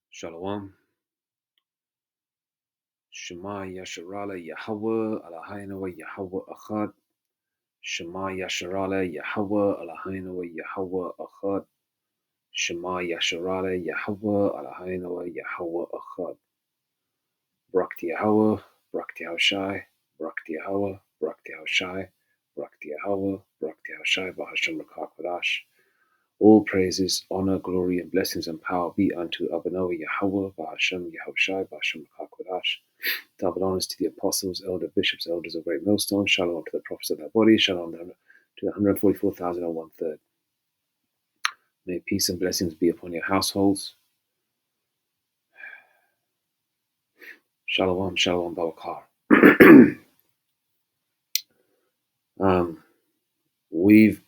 Shalom. Shema Yasharala Yahweh Eloheinu Yahweh Echad. Shema Yasharala Yahweh Eloheinu Yahweh Echad. Shema Yasharala Yahweh Eloheinu Yahweh Echad. Brakti Yahweh, Brakti Hawshai, Brakti Yahweh, Brakti Hawshai, Brakti Yahweh, Brakti Hawshai, Bahashem Rakakadash. All praises, honor, glory, and blessings and power be unto Abanoah Yahweh, Bahashem Yahushai, Bahashem Rakakadash. Double honors to the apostles, elder bishops, elders of Great Millstone. Shalom to the prophets of that body. Shalom to the 144,000 and one third. May peace and blessings be upon your households. Shalom, shalom, Babakar. We've,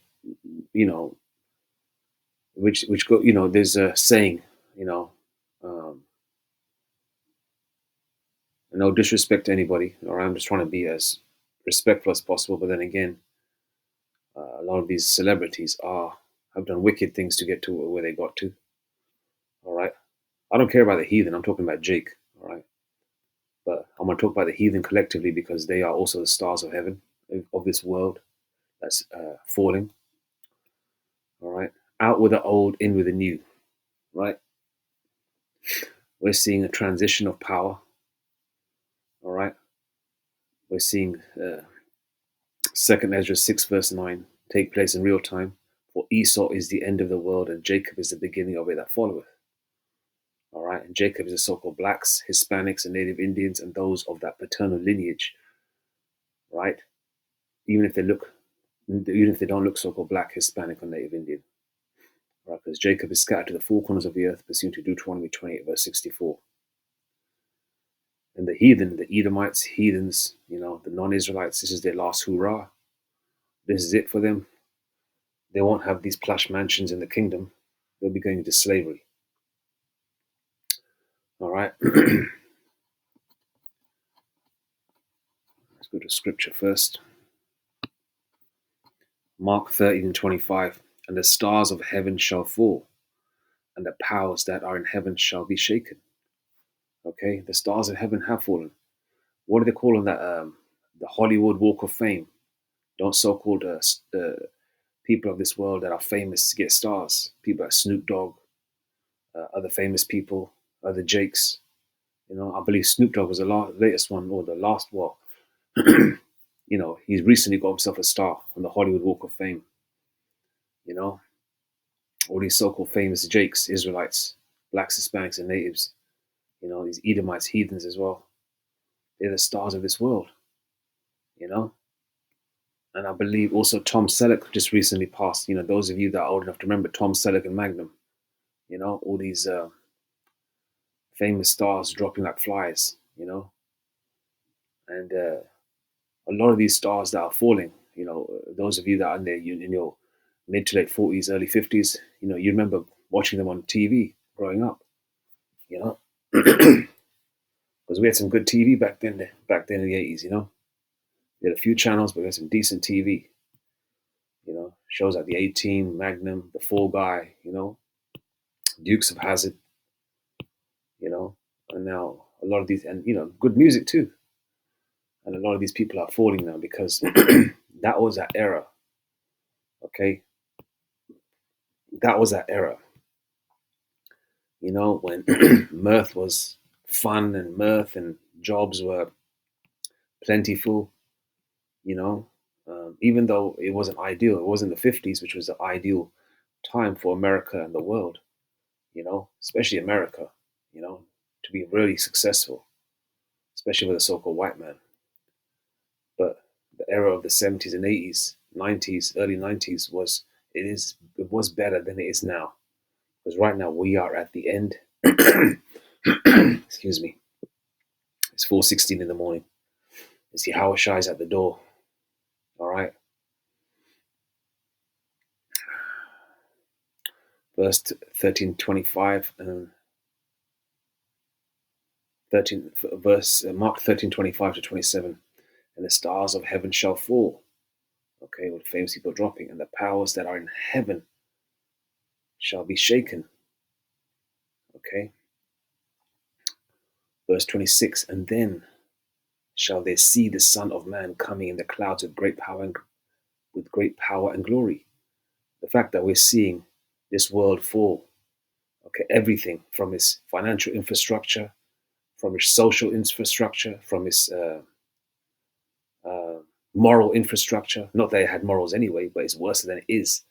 which go, there's a saying, no disrespect to anybody, or I'm just trying to be as respectful as possible. But then again, a lot of these celebrities have done wicked things to get to where they got to. All right. I don't care about the heathen. I'm talking about Jake. All right. But I'm going to talk about the heathen collectively because they are also the stars of heaven, of this world that's falling. All right. Out with the old, in with the new. Right. We're seeing a transition of power. All right. We're seeing 2nd Ezra 6 verse 9 take place in real time. For Esau is the end of the world, and Jacob is the beginning of it that followeth. All right. And Jacob is the so-called blacks, Hispanics, and Native Indians, and those of that paternal lineage. Right. Even if they don't look so-called black, Hispanic, or Native Indian. Right. Because Jacob is scattered to the four corners of the earth, pursuant to Deuteronomy 28 verse 64. And the heathen, the Edomites, heathens, the non-Israelites, this is their last hurrah. This is it for them. They won't have these plush mansions in the kingdom. They'll be going into slavery. All right. Let's go to scripture first. Mark 13:25. And the stars of heaven shall fall, and the powers that are in heaven shall be shaken. Okay, the stars of heaven have fallen. What do they call them? That the Hollywood Walk of Fame. Don't so-called people of this world that are famous get stars. People like Snoop Dogg, other famous people, other Jakes. I believe Snoop Dogg was the latest one, or the last one. He's recently got himself a star on the Hollywood Walk of Fame. All these so-called famous Jakes, Israelites, blacks, Hispanics, and natives. These Edomites, heathens as well. They're the stars of this world. And I believe also Tom Selleck just recently passed. Those of you that are old enough to remember Tom Selleck and Magnum. All these famous stars dropping like flies. And a lot of these stars that are falling. Those of you that are in your mid to late 40s, early 50s. You remember watching them on TV growing up. Because we had some good TV back then in the 80s. We had a few channels, but we had some decent TV. Shows like the A-Team, Magnum, The Fall Guy, Dukes of Hazzard, and now a lot of these, and good music too. And a lot of these people are falling now because that was that era. Okay, that was that era. When mirth was fun and mirth and jobs were plentiful. Even though it wasn't ideal, it wasn't the 50s, which was the ideal time for America and the world. Especially America. To be really successful, especially with a so-called white man. But the era of the 70s and 80s, 90s, early 90s it was better than it is now. Because right now we are at the end. Excuse me. It's 4:16 in the morning. It's the Hawashai's at the door. All right. Verse 13:25 and 13 verse Mark 13:25 to 27. And the stars of heaven shall fall. Okay, with famous people dropping, and the powers that are in heaven shall be shaken. Okay. Verse 26, and then shall they see the Son of Man coming in the clouds with great power and glory. The fact that we're seeing this world fall, okay, everything from its financial infrastructure, from its social infrastructure, from its uh, moral infrastructure. Not that it had morals anyway, but it's worse than it is.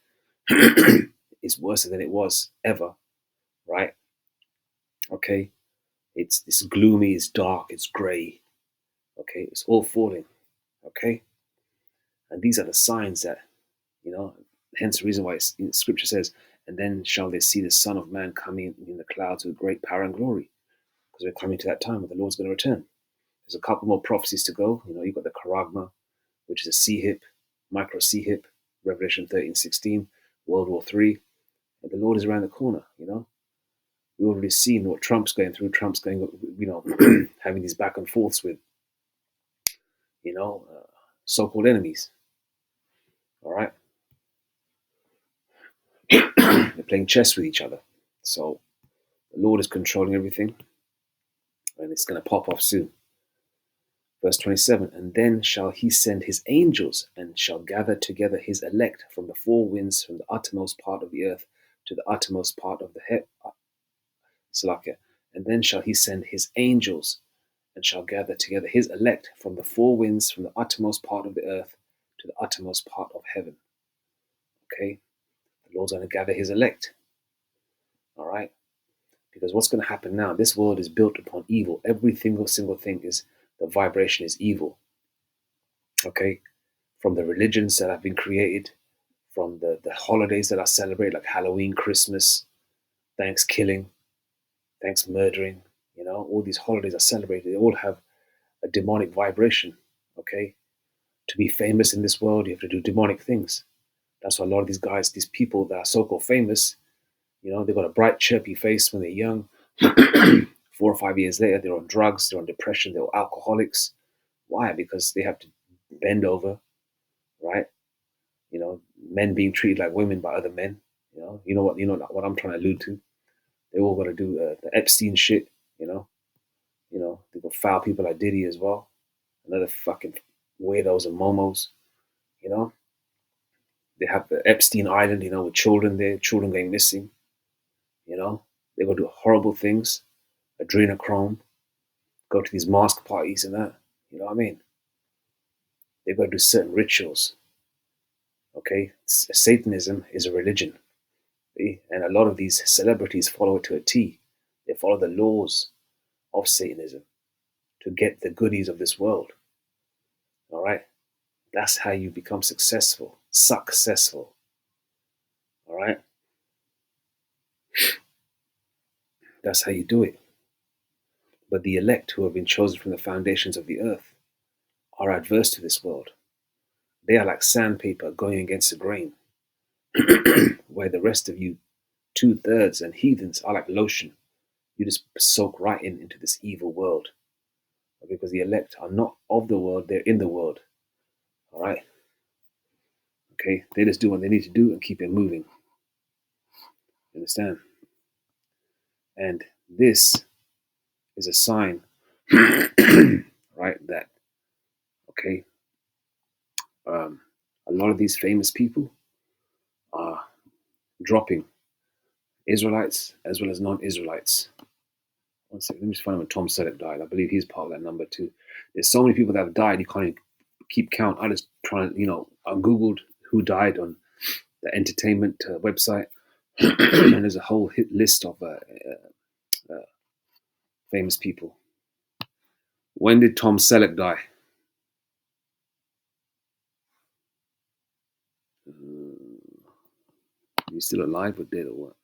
It's worse than it was ever, right? Okay, it's gloomy, it's dark, it's grey. Okay, it's all falling. Okay, and these are the signs that hence the reason why Scripture says, "And then shall they see the Son of Man coming in the clouds with great power and glory," because we're coming to that time where the Lord's going to return. There's a couple more prophecies to go. You've got the Charagma, which is a C hip, micro C hip, Revelation 13:16, World War III. And the Lord is around the corner. We've already seen what Trump's going through. Trump's going, having these back and forths with, you know, uh, so-called enemies. All right, they're playing chess with each other. So the Lord is controlling everything, and it's going to pop off soon. Verse 27, and then shall he send his angels and shall gather together his elect from the four winds, from the uttermost part of the earth to the uttermost part of the Salakia. And then shall he send his angels and shall gather together his elect from the four winds, from the uttermost part of the earth to the uttermost part of heaven. Okay? The Lord's going to gather his elect. All right? Because what's going to happen now? This world is built upon evil. Every single thing is, the vibration is evil. Okay? From the religions that have been created, from the holidays that are celebrated, like Halloween, Christmas, Thanksgiving, thanks murdering, all these holidays are celebrated. They all have a demonic vibration. Okay? To be famous in this world, you have to do demonic things. That's why a lot of these guys, these people that are so-called famous, they've got a bright, chirpy face when they're young. 4 or 5 years later, they're on drugs, they're on depression, they're alcoholics. Why? Because they have to bend over, right? Men being treated like women by other men. What I'm trying to allude to. They all got to do the Epstein shit. They go foul people like Diddy as well. Another fucking weirdos and momos. You know, they have the Epstein Island. With children there, children going missing. They go do horrible things, adrenochrome, go to these mask parties and that. You know what I mean? They go do certain rituals. Okay, Satanism is a religion. And a lot of these celebrities follow it to a T. They follow the laws of Satanism to get the goodies of this world. All right? That's how you become successful. Successful. All right? That's how you do it. But the elect who have been chosen from the foundations of the earth are adverse to this world. They are like sandpaper going against the grain, where the rest of you, 2/3 and heathens, are like lotion. You just soak right into this evil world. Because the elect are not of the world, they're in the world. All right? Okay? They just do what they need to do and keep it moving. You understand? And this is a sign, right, that, okay, a lot of these famous people are dropping Israelites as well as non-Israelites. One second, let me just find out when Tom Selleck died. I believe he's part of that number too. There's so many people that have died, you can't even keep count. I just try to, I Googled who died on the entertainment website, and there's a whole hit list of famous people. When did Tom Selleck die? He's still alive or dead or what?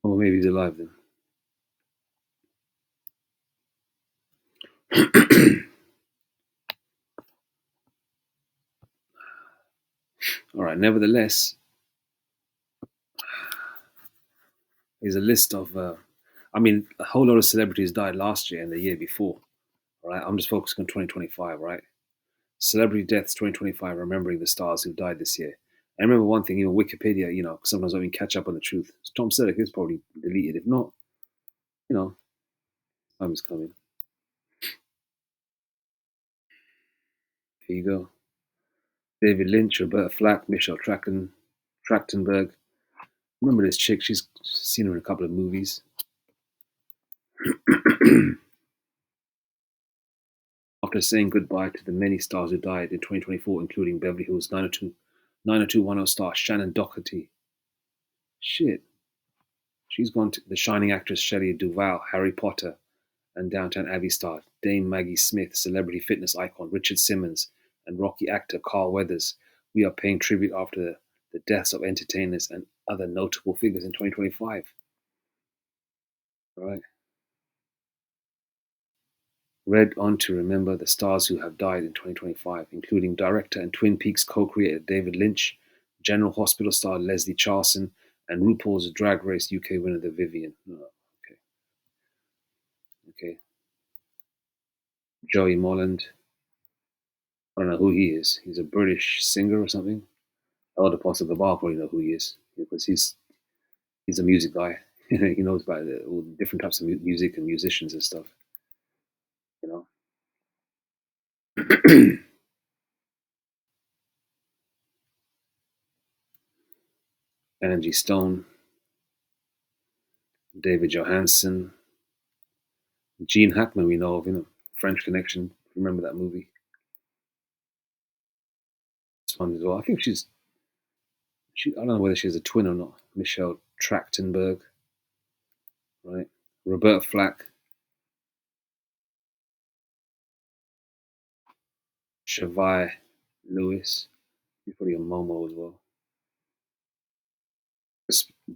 Oh, maybe he's alive then. Nevertheless, there's a list of. I mean, a whole lot of celebrities died last year and the year before. All right, I'm just focusing on 2025. Right, celebrity deaths 2025. Remembering the stars who died this year. I remember one thing, even Wikipedia, sometimes I don't even catch up on the truth. Tom Selleck is probably deleted. If not, you know, time is coming. Here you go. David Lynch, Roberta Flack, Michelle Trachtenberg. Remember this chick? She's seen her in a couple of movies. After saying goodbye to the many stars who died in 2024, including Beverly Hills 90210 star Shannon Doherty. Shit. She's gone to the Shining actress Shelley Duvall, Harry Potter, and Downton Abbey star Dame Maggie Smith, celebrity fitness icon Richard Simmons, and Rocky actor Carl Weathers. We are paying tribute after the deaths of entertainers and other notable figures in 2025. All right. Read on to remember the stars who have died in 2025, including director and Twin Peaks co-creator David Lynch, General Hospital star Leslie Charlson, and RuPaul's Drag Race UK winner the Vivian. Oh, okay. Joey Molland. I don't know who he is. He's a British singer or something. Other parts of the bar probably know who he is because he's a music guy. He knows about all the different types of music and musicians and stuff. You know. Angie Stone, David Johansen, Gene Hackman, we know of, French Connection. Remember that movie? It's fun as well. I think I don't know whether she's a twin or not. Michelle Trachtenberg, right? Roberta Flack, Shavai Lewis. He's probably a Momo as well.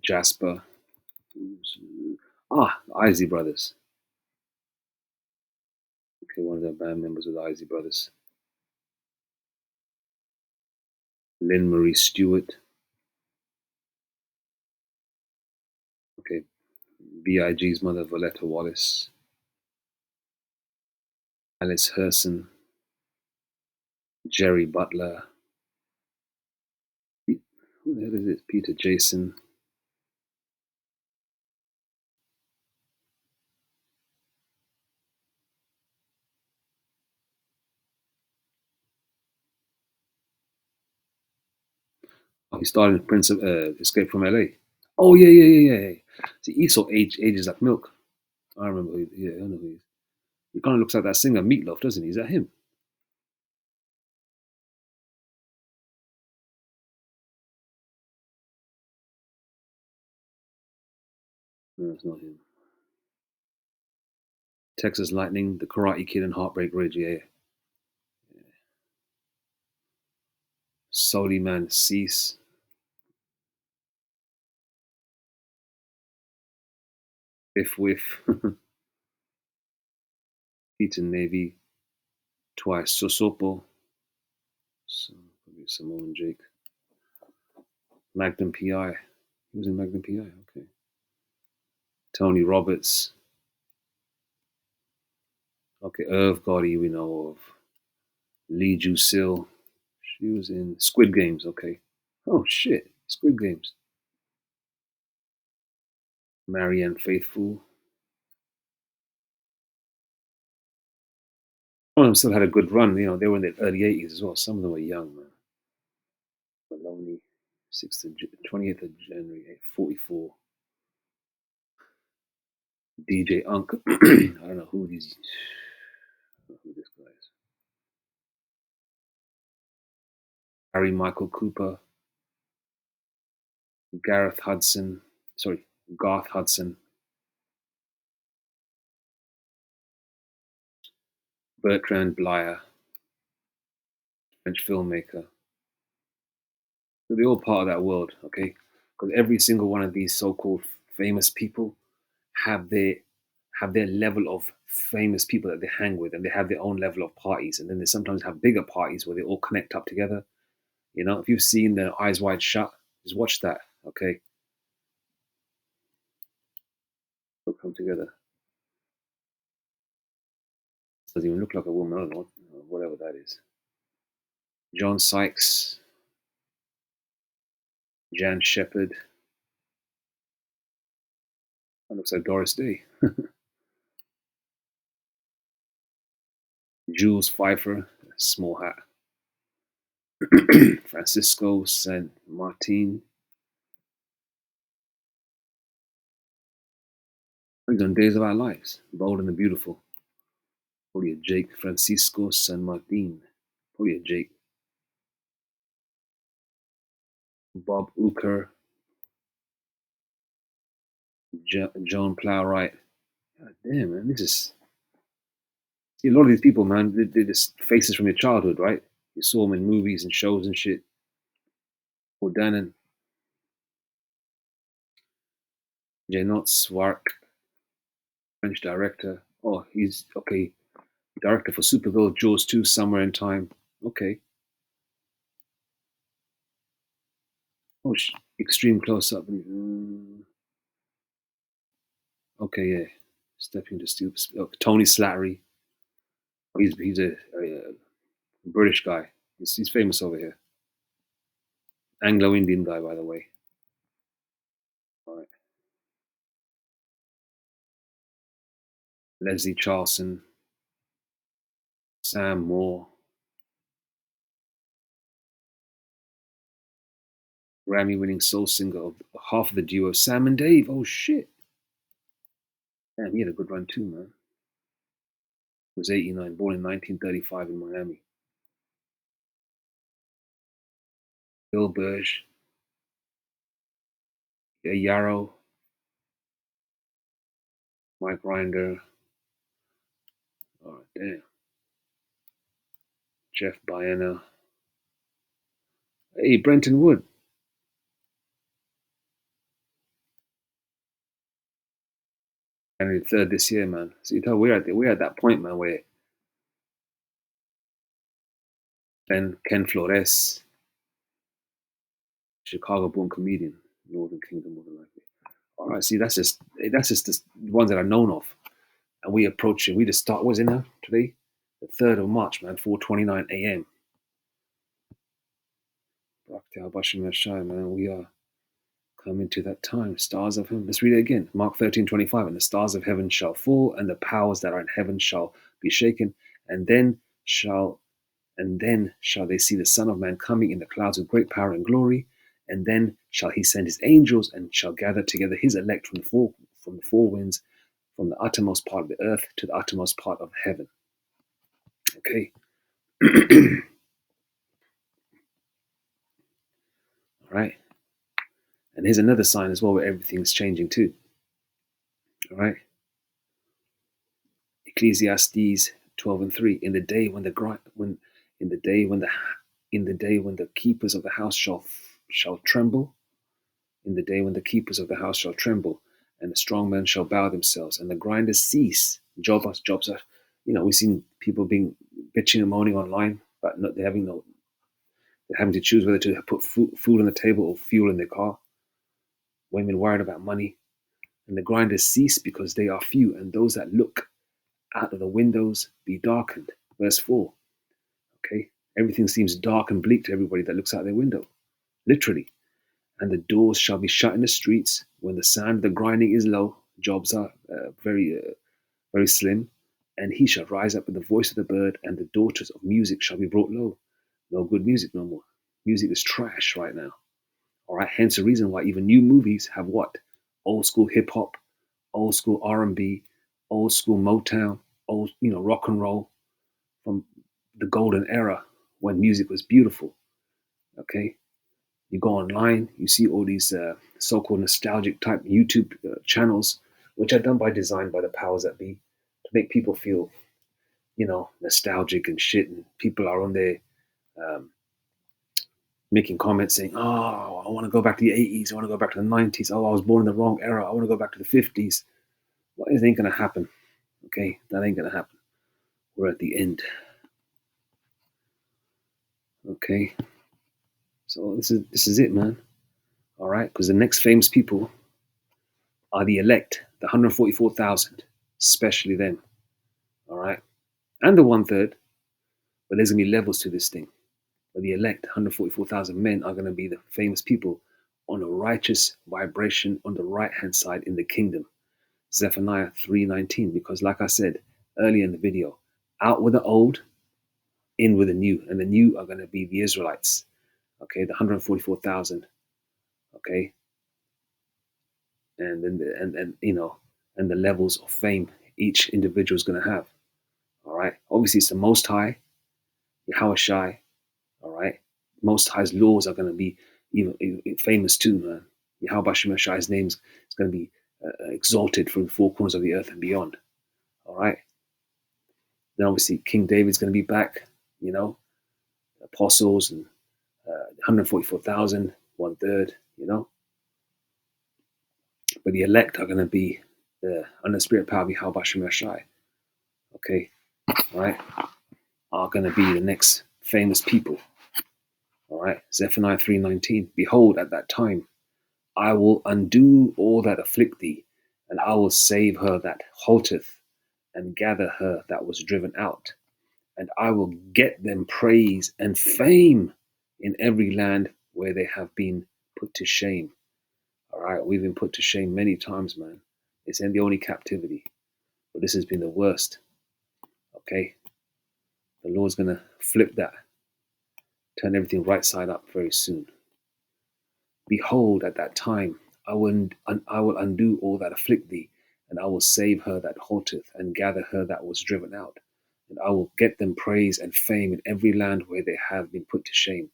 Jasper. Isley Brothers. Okay, one of the band members of the Isley Brothers. Lynn Marie Stewart. Okay, B.I.G.'s mother, Valletta Wallace. Alice Herson. Jerry Butler. Who the hell is it? Peter Jason. Oh, he starred in Prince of Escape from LA. Oh yeah. See, Esau ages like milk. I remember. I know who he is. He kind of looks like that singer Meatloaf, doesn't he? Is that him? No, it's not him. Texas Lightning, The Karate Kid, and Heartbreak Ridge. Yeah. Soliman Cease. Biff Whiff. Peter Navy. Twice Sosopo. So, probably Samoan Jake. Magnum PI. He was in Magnum PI. Okay. Tony Roberts. Okay, Irv Gotti, we know of. Lee Jusil. She was in Squid Games. Okay. Oh shit, Squid Games. Marianne Faithfull. Some of them still had a good run. They were in the early '80s as well. Some of them were young, man. Maloney, 28th of January, 44. DJ Unk. I don't know who these. I don't know who this guy is. Harry Michael Cooper. Gareth Hudson. Sorry, Garth Hudson. Bertrand Blyer. French filmmaker. So they're all part of that world, okay? Because every single one of these so-called famous people have their level of famous people that they hang with, and they have their own level of parties, and then they sometimes have bigger parties where they all connect up together. You know, if you've seen the Eyes Wide Shut, just watch that. Okay, they'll come together. Doesn't even look like a woman. I don't know, whatever that is. John Sykes, Jan Shepard. That looks like Doris Day. Jules Pfeiffer, small hat. Francisco San Martin. He's on Days of Our Lives. Bold and the Beautiful. Probably a Jake. Francisco San Martin. Probably a Jake. Bob Uecker. Joan Plowright. God damn, man. This is. See, a lot of these people, man, they're just faces from your childhood, right? You saw them in movies and shows and shit. O'Dannon. Janot Swark. French director. Oh, he's okay. Director for Supergirl, Jaws 2, Somewhere in Time. Okay. Oh, extreme close up. Okay, yeah. Stepping to Steel. Oh, Tony Slattery. Oh, he's a British guy. He's famous over here. Anglo Indian guy, by the way. All right. Leslie Charlson. Sam Moore. Grammy winning soul singer of half of the duo Sam and Dave. Oh, shit. Damn, he had a good run too, man. He was 89, born in 1935 in Miami. Bill Burge. Yarrow. Mike Rinder. Oh, damn. Jeff Baena. Hey, Brenton Wood. And third this year, man. So you tell we're at that point, man, where Ken Flores, Chicago-born comedian, Northern Kingdom, more than likely. All right, see, that's just the ones that are known of, and we approach it. We just start. What's in there today? The 3rd of March, man, 4:29 a.m. Man, we are coming to that time. Stars of heaven. Let's read it again. Mark 13:25. And the stars of heaven shall fall, and the powers that are in heaven shall be shaken, and then shall they see the Son of Man coming in the clouds with great power and glory. And then shall he send his angels and shall gather together his elect from the four winds, from the uttermost part of the earth to the uttermost part of heaven. Okay. All right. And here's another sign as well where everything's changing too. All right. Ecclesiastes 12:3. In the day when the keepers of the house shall tremble, in the day when the keepers of the house shall tremble, and the strong men shall bow themselves, and the grinders cease. Jobs are, we've seen people being bitching and moaning online, but they're having to choose whether to put food on the table or fuel in their car. Women worried about money, and the grinders cease because they are few, and those that look out of the windows be darkened. Verse 4. Okay, everything seems dark and bleak to everybody that looks out their window, literally. And the doors shall be shut in the streets when the sound of the grinding is low. Jobs are very slim. And he shall rise up with the voice of the bird, and the daughters of music shall be brought low. No good music no more. Music is trash right now. All right, hence the reason why even new movies have what? Old school hip hop, old school R&B, old school Motown, old rock and roll from the golden era when music was beautiful. Okay, you go online, you see all these so-called nostalgic type YouTube channels, which are done by design by the powers that be to make people feel, nostalgic and shit. And people are on there um, making comments saying, "Oh, I want to go back to the '80s. I want to go back to the '90s. Oh, I was born in the wrong era. I want to go back to the '50s." Well, it ain't gonna happen. Okay, that ain't gonna happen. We're at the end. Okay. So this is it, man. All right, because the next famous people are the elect, the 144,000, especially them. All right, and the one third. But there's gonna be levels to this thing. But the elect, 144,000 men, are gonna be the famous people on a righteous vibration on the right hand side in the kingdom. Zephaniah 3:19. Because, like I said earlier in the video, out with the old, in with the new, and the new are gonna be the Israelites. Okay, the 144,000. Okay, and then and and the levels of fame each individual is going to have. All right, obviously it's the Most High, Yahweh Shai. All right, Most High's laws are going to be even famous too, man. Yahweh Shai's name is going to be exalted from the four corners of the earth and beyond. All right, then obviously King David's going to be back. You know, apostles and 144,000, one third. But the elect are going to be under the spirit power of Yahweh Shai. Okay, right, are going to be the next famous people. All right, Zephaniah 3:19. Behold, at that time, I will undo all that afflict thee, and I will save her that halteth, and gather her that was driven out, and I will get them praise and fame in every land where they have been put to shame. All right, we've been put to shame many times, man. It's in the only captivity, but this has been the worst. Okay, the Lord's gonna flip that, turn everything right side up very soon. Behold, at that time, I will undo all that afflict thee, and I will save her that halteth, and gather her that was driven out. And I will get them praise and fame in every land where they have been put to shame.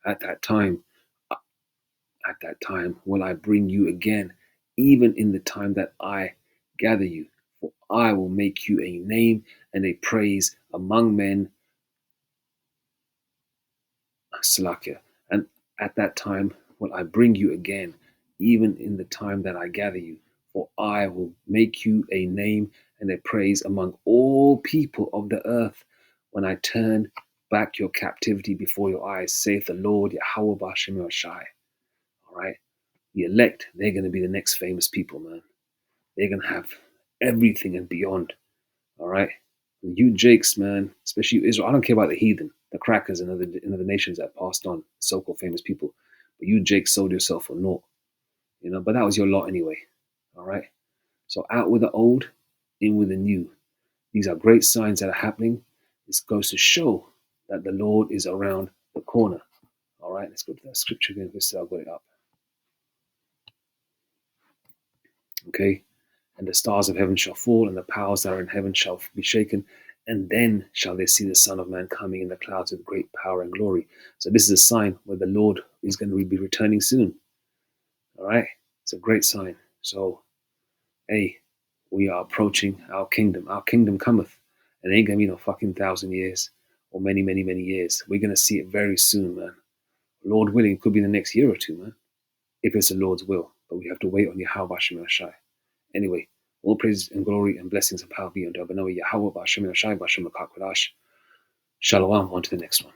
At that time, at that time will I bring you again, even in the time that I gather you. For I will make you a name and a praise among men, Salakia. And at that time will I bring you again, even in the time that I gather you. For I will make you a name and a praise among all people of the earth when I turn back your captivity before your eyes, saith the Lord Yahweh Bashim Shai. All right. The elect, they're going to be the next famous people, man. They're going to have everything and beyond. All right. You Jakes, man, especially you Israel. I don't care about the heathen, the crackers, and other nations that passed on, so-called famous people. But you Jakes sold yourself for naught, But that was your lot anyway. All right. So out with the old, in with the new. These are great signs that are happening. This goes to show that the Lord is around the corner. All right. Let's go to that scripture again. I'll got it up. Okay. And the stars of heaven shall fall, and the powers that are in heaven shall be shaken. And then shall they see the Son of Man coming in the clouds with great power and glory. So this is a sign where the Lord is going to be returning soon. All right. It's a great sign. So, hey, we are approaching our kingdom. Our kingdom cometh. And it ain't going to be no fucking 1,000 years or many, many, many years. We're going to see it very soon, man. Lord willing, it could be the next year or two, man. If it's the Lord's will. But we have to wait on Yahweh Shem Shai. Anyway, all praise and glory and blessings and power be unto Abba Yahweh Ba'Shem Yashai Ba'Shem Akakwadash. Shalom, on to the next one.